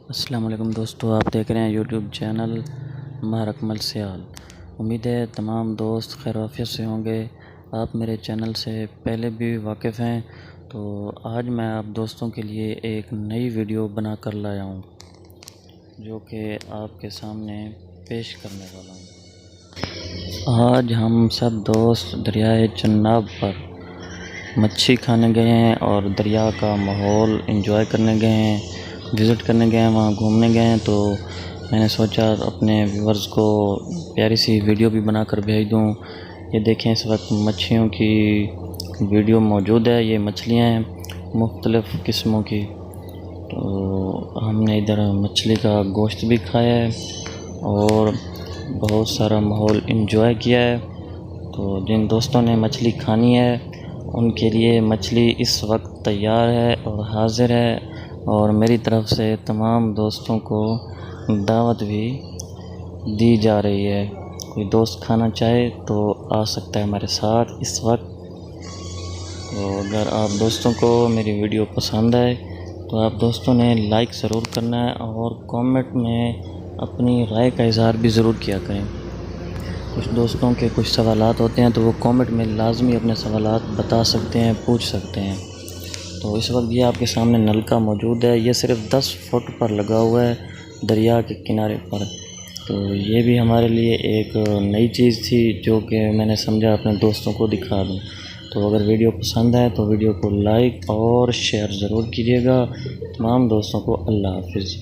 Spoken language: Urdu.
السلام علیکم دوستو، آپ دیکھ رہے ہیں یوٹیوب چینل ماہر اکمل سیال۔ امید ہے تمام دوست خیر و عافیت سے ہوں گے۔ آپ میرے چینل سے پہلے بھی واقف ہیں، تو آج میں آپ دوستوں کے لیے ایک نئی ویڈیو بنا کر لایا ہوں جو کہ آپ کے سامنے پیش کرنے والا ہوں۔ آج ہم سب دوست دریائے چناب پر مچھلی کھانے گئے ہیں اور دریا کا ماحول انجوائے کرنے گئے ہیں، وزٹ کرنے گئے ہیں، وہاں گھومنے گئے ہیں۔ تو میں نے سوچا اپنے ویورز کو پیاری سی ویڈیو بھی بنا کر بھیج دوں۔ یہ دیکھیں، اس وقت مچھلیوں کی ویڈیو موجود ہے۔ یہ مچھلیاں ہیں مختلف قسموں کی، تو ہم نے ادھر مچھلی کا گوشت بھی کھایا ہے اور بہت سارا ماحول انجوائے کیا ہے۔ تو جن دوستوں نے مچھلی کھانی ہے ان کے لیے مچھلی اس وقت تیار ہے اور حاضر ہے، اور میری طرف سے تمام دوستوں کو دعوت بھی دی جا رہی ہے۔ کوئی دوست کھانا چاہے تو آ سکتا ہے ہمارے ساتھ اس وقت۔ تو اگر آپ دوستوں کو میری ویڈیو پسند آئے تو آپ دوستوں نے لائک ضرور کرنا ہے اور کامنٹ میں اپنی رائے کا اظہار بھی ضرور کیا کریں۔ کچھ دوستوں کے کچھ سوالات ہوتے ہیں تو وہ کامنٹ میں لازمی اپنے سوالات بتا سکتے ہیں، پوچھ سکتے ہیں۔ تو اس وقت یہ آپ کے سامنے نلکا موجود ہے، یہ صرف 10 فٹ پر لگا ہوا ہے دریا کے کنارے پر۔ تو یہ بھی ہمارے لیے ایک نئی چیز تھی جو کہ میں نے سمجھا اپنے دوستوں کو دکھا دوں۔ تو اگر ویڈیو پسند ہے تو ویڈیو کو لائک اور شیئر ضرور کیجیے گا۔ تمام دوستوں کو اللہ حافظ۔